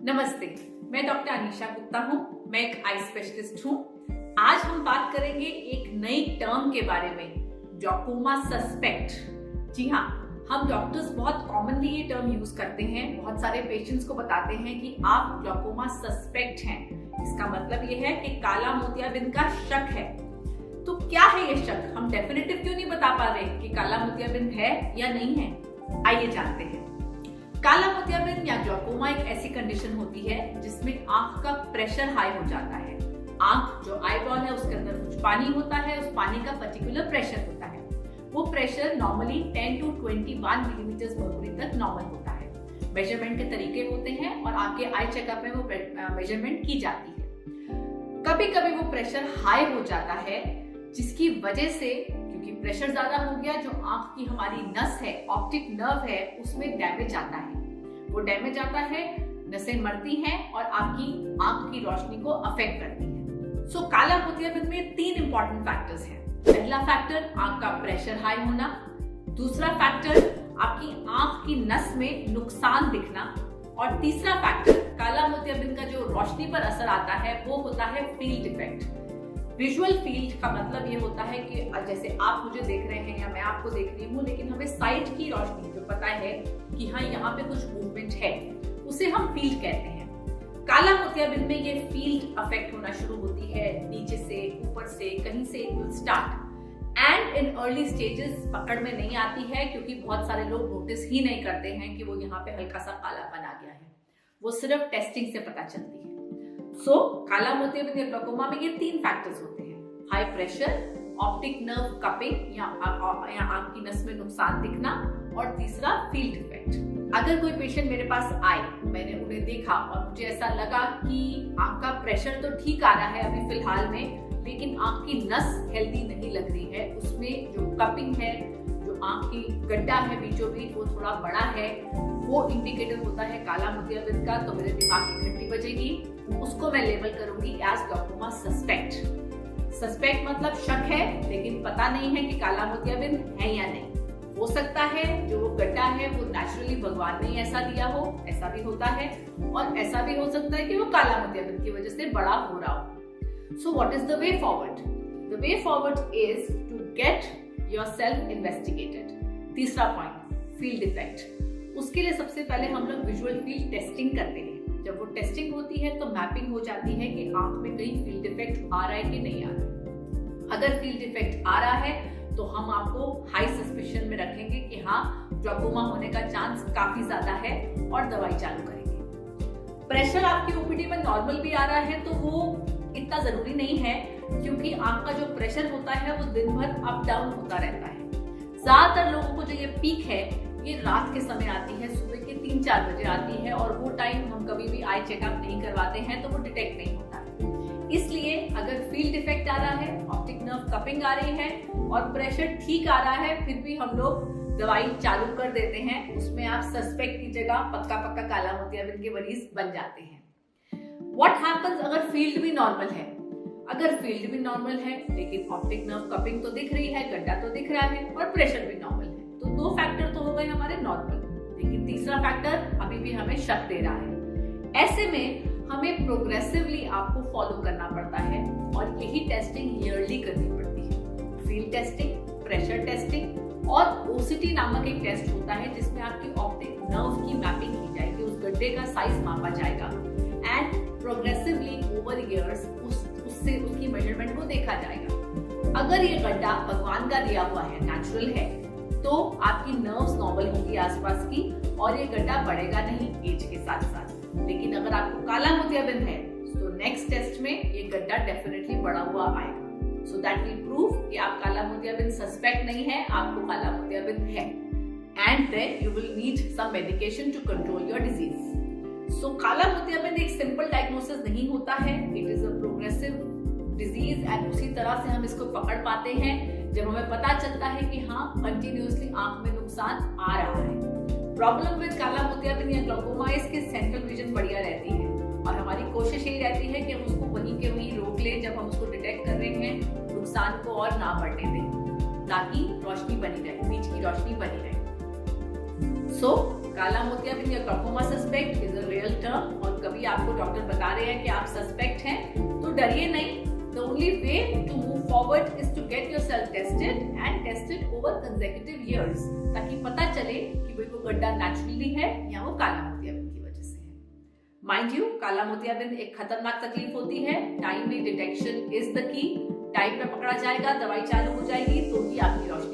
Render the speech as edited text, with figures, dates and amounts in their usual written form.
नमस्ते, मैं डॉक्टर अनीशा गुप्ता हूँ। मैं एक आई स्पेशलिस्ट हूँ। आज हम बात करेंगे एक नई टर्म के बारे में, ग्लूकोमा सस्पेक्ट। जी हाँ, हम डॉक्टर्स बहुत कॉमनली ये टर्म यूज करते हैं। बहुत सारे पेशेंट्स को बताते हैं कि आप ग्लूकोमा सस्पेक्ट हैं। इसका मतलब ये है कि काला मोतियाबिंद का शक है। तो क्या है ये शक? हम डेफिनेटिव क्यों नहीं बता पा रहे कि काला मोतियाबिंद है या नहीं है? आइए जानते हैं। काला मोतियाबिंद या ग्लूकोमा एक ऐसी कंडीशन होती है जिसमें आंख का प्रेशर हाई हो जाता है। आंख जो आईबॉल है उसके अंदर कुछ पानी होता है, उस पानी का पर्टिकुलर प्रेशर होता है। वो pressure normally 10 to 21 millimetre mercury तक नॉर्मल होता है। मेजरमेंट के तरीके होते हैं और आपके आई चेकअप में वो मेजरमेंट की जाती है। कभी कभी वो प्रेशर हाई हो जाता है जिसकी वजह से, क्योंकि प्रेशर ज्यादा हो गया, जो आंख की हमारी नस है, ऑप्टिक नर्व है, उसमें डैमेज आता है। वो डैमेज आता है, नसें मरती हैं और आपकी आंख की रोशनी को अफेक्ट करती है। सो काला मोतियाबिंद में 3 इंपॉर्टेंट फैक्टर्स हैं। पहला फैक्टर आंख का प्रेशर हाई होना, दूसरा फैक्टर आपकी आंख की नस में नुकसान दिखना, और तीसरा फैक्टर काला मोतियाबिंद का जो रोशनी पर असर आता है वो होता है फील्ड इफेक्ट। विजुअल फील्ड का मतलब ये होता है कि जैसे आप मुझे देख रहे हैं या मैं आपको देख रही हूँ, लेकिन हमें साइड की रोशनी जो पता है कि हाँ यहाँ पे कुछ मूवमेंट है, उसे हम फील्ड कहते हैं। काला मोतियाबिंद में ये फील्ड अफेक्ट होना शुरू होती है, नीचे से, ऊपर से, कहीं से it will start and in early stages पकड़ में नहीं आती है, क्योंकि बहुत सारे लोग नोटिस ही नहीं करते हैं कि वो यहाँ पे हल्का सा कालापन आ गया है। वो सिर्फ टेस्टिंग से पता चलती है। सो काला मोतियाबिंद या ग्लूकोमा में ये 3 फैक्टर्स होते हैं: high pressure, optic nerve cupping या आंख की नस में नुकसान दिखना, और तीसरा फील्ड इफेक्ट। अगर कोई पेशेंट मेरे पास आए, मैंने उन्हें देखा और मुझे ऐसा लगा कि आंख का प्रेशर तो ठीक आ रहा है अभी फिलहाल में, लेकिन आंख की नस हेल्दी नहीं लग रही है, उसमें जो कपिंग है, जो आंख की गड्ढा है बीचों बीच, वो थोड़ा बड़ा है, वो इंडिकेटर होता है काला मोतियाबिंद का, तो मेरे दिमाग की घंटी बजेगी। उसको मैं लेबल करूंगी एज ग्लूकोमा सस्पेक्ट। सस्पेक्ट मतलब शक है, लेकिन पता नहीं है कि काला मोतियाबिंद है या नहीं। हो सकता है जो वो गड्ढा है वो नेचुरली भगवान ने ऐसा दिया हो, ऐसा भी होता है, और ऐसा भी हो सकता है कि वो काला मोतियाबिंद की वजह से बड़ा हो रहा हो। So what is the way forward? The way forward is to get yourself investigated. तीसरा पॉइंट, फील्ड इफेक्ट। उसके लिए सबसे पहले हम लोग विजुअल फील्ड टेस्टिंग करते हैं। जब वो टेस्टिंग होती है तो मैपिंग हो जाती है कि आंख में कहीं फील्ड इफेक्ट आ रहा है कि नहीं आ रहा है। अगर फील्ड इफेक्ट आ रहा है तो हम आपको हाई सस्पिशन में रखेंगे कि हाँ, ग्लूकोमा होने का चांस काफी ज्यादा है, और दवाई चालू करेंगे। प्रेशर आपकी ओपीडी में नॉर्मल भी आ रहा है तो वो इतना जरूरी नहीं है, क्योंकि आंख का जो प्रेशर होता है वो दिन भर अप डाउन होता रहता है। ज्यादातर लोगों को जो ये पीक है ये रात के समय आती है, सुबह के 3-4 बजे आती है, और वो टाइम हम कभी भी आई चेकअप नहीं करवाते हैं तो वो डिटेक्ट नहीं होता है। इसलिए अगर फील्ड इफेक्ट आ रहा है, ऑप्टिक नर्व कपिंग आ रही है और प्रेशर ठीक आ रहा है, फिर भी हम लोग दवाई चालू कर देते हैं, उसमें आप सस्पेक्ट की जगह पक्का काला मोतियाबिंद के मरीज बन जाते हैं। व्हाट हैपेंस अगर फील्ड भी नॉर्मल है? अगर फील्ड भी नॉर्मल है लेकिन ऑप्टिक नर्व कपिंग तो दिख रही है, गड्ढा तो दिख रहा है, और प्रेशर भी नॉर्मल है, तो 2 फैक्टर तो हो गए हमारे नॉर्मल, लेकिन तीसरा फैक्टर अभी भी हमें शक दे रहा है। ऐसे में हमें प्रोग्रेसिवली आपको फॉलो करना पड़ता है, और यही टेस्टिंग ईयरली करनी पड़ती है। फील्ड टेस्टिंग, प्रेशर टेस्टिंग और ओसीटी नामक एक टेस्ट होता है जिसमें आपकी ऑप्टिक नर्व की मैपिंग की जाएगी, उस गड्ढे का साइज मापा जाएगा, एंड प्रोग्रेसिवली ओवर ईयर्स उससे उसकी मेजरमेंट को देखा जाएगा। अगर ये गड्ढा भगवान का दिया हुआ है, नेचुरल है, तो आपकी नर्व्स नॉर्मल होंगी आसपास की, और ये गड्ढा बढ़ेगा नहीं एज के साथ साथ। लेकिन अगर आपको काला मोतियाबिंद है तो नेक्स्ट टेस्ट में ये गड्ढा डेफिनेटली बढ़ा हुआ आएगा। सो दैट विल प्रूव कि आप काला मोतियाबिंद सस्पेक्ट नहीं है, आपको काला मोतियाबिंद है, and then you will need some medication to control your disease. So काला मोतियाबिंद एक सिंपल डायग्नोसिस नहीं होता है, it is a progressive disease, and उसी तरह से हम इसको पकड़ पाते हैं जब हमें पता चलता है कि हाँ, कंटिन्यूअसली आंख में नुकसान आ रहा है। प्रॉब्लम विद काला मोतियाबिंद या ग्लूकोमा इसके सेंट्रल विजन बढ़िया रहती है, और हमारी कोशिश यही रहती है कि हम उसको वहीं के वहीं रोक लें जब हम उसको डिटेक्ट कर रहे हैं, नुकसान को और ना बढ़ने दें, ताकि रोशनी बनी रहे, बीच की रोशनी बनी रहे। सो काला मोतियाबिंद या glaucoma suspect is a real term, और कभी कि आपको डॉक्टर बता रहे हैं कि आप सस्पेक्ट हैं, तो डरिए नहीं। The only way to move forward is to get yourself tested and tested over consecutive years, ताकि पता चले कि वो गड्ढा नेचुरली है या वो काला मोतियाबिंद की वजह से है। माइंड यू, काला मोतियाबिंद एक खतरनाक तकलीफ होती है। Timely detection is the key. Time पे पकड़ा जाएगा, दवाई चालू हो जाएगी तो ही आपकी रोशनी